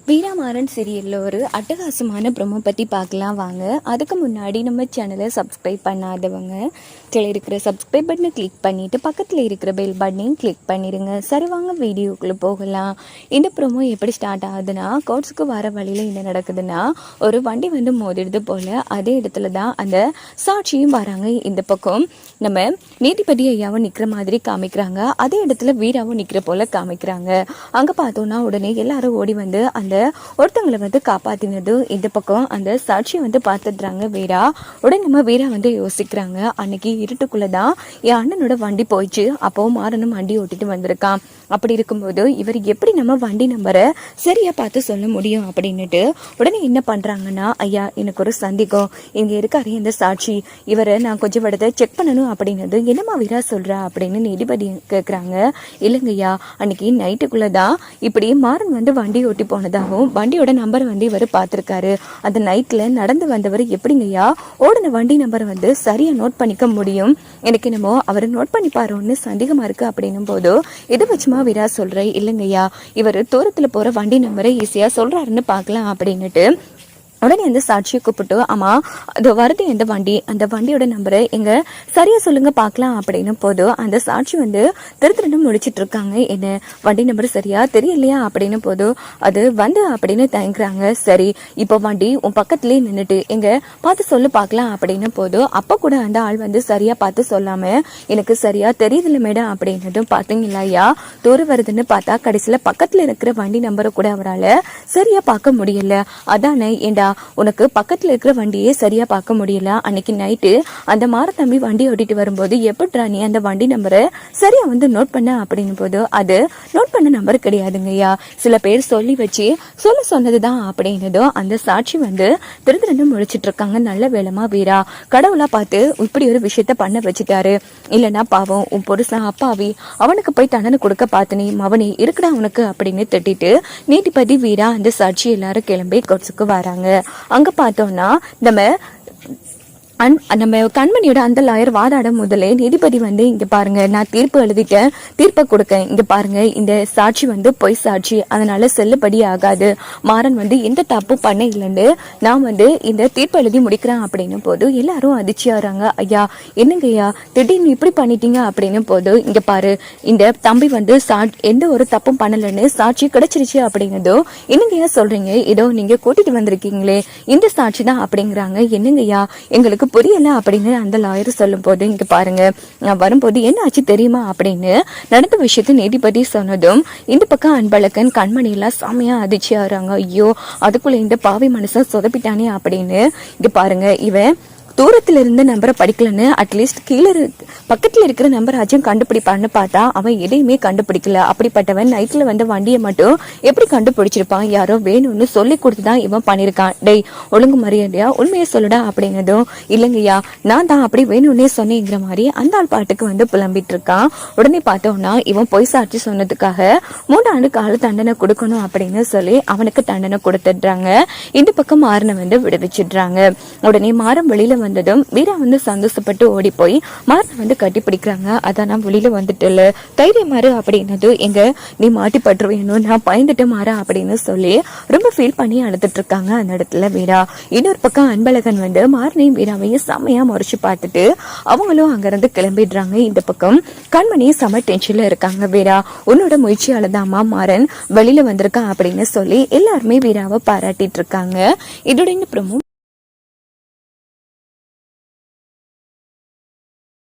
வீரமாறன் சீரியலில் ஒரு அட்டகாசமான ப்ரோமோ பற்றி பார்க்கலாம் வாங்க. அதுக்கு முன்னாடி நம்ம சேனலை சப்ஸ்கிரைப் பண்ணாதவங்க கீழே இருக்கிற சப்ஸ்கிரைப் பட்டனை கிளிக் பண்ணிவிட்டு பக்கத்தில் இருக்கிற பெல் பட்டனையும் கிளிக் பண்ணிடுங்க. சரி வாங்க வீடியோக்குள்ளே போகலாம். இந்த ப்ரோமோ எப்படி ஸ்டார்ட் ஆகுதுன்னா, கோட்ஸுக்கு வர வழியில் என்ன நடக்குதுன்னா, ஒரு வண்டி வந்து மோதிடுது போல். அதே இடத்துல தான் அந்த சாட்சியும் வராங்க. இந்த பக்கம் நம்ம நீதிபதி ஐயாவும் நிற்கிற மாதிரி காமிக்கிறாங்க. அதே இடத்துல வீராவும் நிற்கிற போல் காமிக்கிறாங்க. அங்கே பார்த்தோன்னா உடனே எல்லாரும் ஓடி வந்து அந்த ஒருத்தவங்களை வந்து காப்பாத்தினது. இந்த பக்கம் அந்த சாட்சியை வந்து பார்த்துடுறாங்க வீரா. உடனே நம்ம வீரா வந்து யோசிக்கிறாங்க, அன்னைக்கு இருட்டுக்குள்ளதான் என் அண்ணனோட வண்டி போயிடுச்சு, அப்போ மாறனும் வண்டி ஓட்டிட்டு வந்திருக்கான். அப்படி இருக்கும்போது இவர் எப்படி நம்ம வண்டி நம்பரை சரியா பார்த்து சொல்ல முடியும் அப்படின்னுட்டு உடனே என்ன பண்றாங்கன்னா, ஐயா எனக்கு ஒரு சந்தேகம், இங்க இருக்காரு இந்த சாட்சி, இவரை நான் கொஞ்சம் விடத்தை செக் பண்ணணும் அப்படின்னது. என்னம்மா வீரா சொல்றா அப்படின்னு நீதிபதி கேட்குறாங்க. இல்லைங்கய்யா, அன்னைக்கு நைட்டுக்குள்ளதான் இப்படி மாறன் வந்து வண்டி ஓட்டி போனதாகவும் வண்டியோட நம்பர் வந்து இவர் பார்த்துருக்காரு. அந்த நைட்ல நடந்து வந்தவர் எப்படிங்கய்யா ஓடின வண்டி நம்பரை வந்து சரியா நோட் பண்ணிக்க முடியும்? எனக்கு என்னமோ அவர் நோட் பண்ணிப்பாரோன்னு சந்தேகமா இருக்கு அப்படின்னும் போது இதை வச்சுமா வீரா சொல்றேன். இல்லைங்கய்யா, இவர் தூரத்துல போற வண்டி நம்பரை ஈஸியா சொல்றாருன்னு பார்க்கலாம் அப்படின்னுட்டு உடனே அந்த சாட்சியை கூப்பிட்டு, ஆமா அது வருது எந்த வண்டி, அந்த வண்டியோட நம்பரை எங்க சரியா சொல்லுங்க பார்க்கலாம் அப்படின்னு போது அந்த சாட்சி வந்து திருத்திட்டு முடிச்சிட்டு இருக்காங்க. என்ன வண்டி நம்பர் சரியா தெரியலையா அப்படின்னு போது அது வந்து அப்படின்னு தயங்குறாங்க. சரி, இப்போ வண்டி உன் பக்கத்துலயே நின்றுட்டு எங்க பார்த்து சொல்லு பார்க்கலாம் அப்படின்னு போது அப்ப கூட அந்த ஆள் வந்து சரியா பார்த்து சொல்லாம, எனக்கு சரியா தெரியுதுல்ல மேடம் அப்படின்னதும், பார்த்தீங்களா ஐயா தூரம் வருதுன்னு பார்த்தா கடைசியில பக்கத்துல இருக்கிற வண்டி நம்பரை கூட அவரால் சரியா பார்க்க முடியல. அதானே ஏண்டா உனக்கு பக்கத்துல இருக்கிற வண்டியே சரியா பார்க்க முடியல, அன்னைக்கு நைட்டு அந்த மாரத்தம்பி வண்டி ஓட்டிட்டு வரும்போது எப்படிரா நீ அந்த வண்டி நம்பரை சரியா வந்து நோட் பண்ண அப்படின்னு போது, அது நோட் பண்ண நம்பர் கிடையாதுங்கய்யா, சில பேர் சொல்லி வச்சு சொன்னதுதான் அப்படின்னதும் அந்த சாட்சி வந்து திருத்திருந்து முடிச்சிட்டு இருக்காங்க. நல்ல வேலைமா வீரா, கடவுளா பார்த்து இப்படி ஒரு விஷயத்த பண்ண வச்சுட்டாரு, இல்லைன்னா பாவம் உன் புருஷன் அப்பாவி, அவனுக்கு போய் தண்டனை கொடுக்க பார்த்து அவனே இருக்கடா உனக்கு அப்படின்னு திட்டிட்டு நீதிபதி வீரா அந்த சாட்சி எல்லாரும் கிளம்பி கோட்ஸுக்கு வராங்க. அங்க பார்த்தோம்னா நம்ம கண்மணியோட அந்த லாயர் வாதாட முதலே நீதிபதி வந்து, இங்க பாருங்க நான் தீர்ப்பு எழுதிட்டேன், தீர்ப்பை கொடுக்கேன், இங்க பாருங்க இந்த சாட்சி வந்து பொய் சாட்சி, அதனால செல்லுபடி ஆகாது, மாறன் வந்து எந்த தப்பு பண்ண இல்லைன்னு நான் வந்து இந்த தீர்ப்பு எழுதி முடிக்கிறேன் அப்படின்னு போது எல்லாரும் அதிர்ச்சியாகிறாங்க. ஐயா என்னங்க ஐயா திடீர்னு இப்படி பண்ணிட்டீங்க அப்படின்னு போது, இங்க பாரு இந்த தம்பி வந்து எந்த ஒரு தப்பும் பண்ணலன்னு சாட்சி கிடைச்சிருச்சு அப்படின்னதோ, என்னங்கய்யா சொல்றீங்க, ஏதோ நீங்க கூட்டிட்டு வந்திருக்கீங்களே இந்த சாட்சி தான் அப்படிங்கிறாங்க. என்னங்கய்யா எங்களுக்கு புரியல அப்படின்னு அந்த லாயர் சொல்லும் போது, இங்க பாருங்க நான் வரும்போது என்ன ஆச்சு தெரியுமா அப்படின்னு நடந்த விஷயத்த நீதிபதி சொன்னதும் இந்த பக்கம் அன்பழகன் கண்மணி எல்லாம் செமையா அதிர்ச்சி ஆறாங்க. ஐயோ அதுக்குள்ள இந்த பாவி மனுஷன் சொதப்பிட்டானே அப்படின்னு. இங்க பாருங்க இவன் தூரத்துல இருந்து நம்பரை படிக்கலன்னு அட்லீஸ்ட் கீழே பக்கத்துல இருக்கிற நம்பர் ஆச்சும் கண்டுபிடிப்பான்னு பார்த்தா அவன் எதையுமே கண்டுபிடிக்கல. அப்படிப்பட்டவன் நைட்ல வந்த வண்டியை மட்டும் எப்படி கண்டுபிடிச்சிருப்பான்? யாரோ வேணும்னு சொல்லி கொடுத்துதான் இவன் பண்ணிருக்கான். டேய் ஒழுங்கு மரியாதையா உண்மையை சொல்லுடா அப்படின்னதும், இல்லைங்கய்யா நான் தான் அப்படி வேணும்னே சொன்னேங்கிற மாதிரி அந்த ஆள் பாட்டுக்கு வந்து புலம்பிட்டு இருக்கான். உடனே பார்த்தோம்னா இவன் பொய் சாட்சி சொன்னதுக்காக 3 ஆண்டு கால தண்டனை கொடுக்கணும் அப்படின்னு சொல்லி அவனுக்கு தண்டனை கொடுத்துடுறாங்க. இந்த பக்கம் மாறனை வந்து விடுவிச்சிடுறாங்க. உடனே மாறம் வெளியில வந்ததும் வீரா வந்து சந்தோஷப்பட்டு ஓடி போய் மாறனை வந்து கட்டி பிடிக்கிறாங்க. அதான் நான் வெளியில வந்துட்டு தைரியம் மாறு அப்படின்னது, எங்க நீ மாட்டி பற்றுவேணும் நான் பயந்துட்டு மாறா அப்படின்னு சொல்லி ரொம்ப ஃபீல் பண்ணி அழுதுட்டு இருக்காங்க அந்த இடத்துல வீரா. இன்னொரு பக்கம் அன்பழகன் வந்து மாறனையும் வீராவையும் செம்மையா முறைச்சு பார்த்துட்டு அவங்களும் அங்கிருந்து கிளம்பிடுறாங்க. இந்த பக்கம் கண்மணி செம டென்ஷன்ல இருக்காங்க. வீரா உன்னோட முயற்சியால தான்மா மாறன் வெளியில வந்திருக்கான் அப்படின்னு சொல்லி எல்லாருமே வீராவை பாராட்டிட்டு இருக்காங்க. இதோட இந்த ப்ரோமோ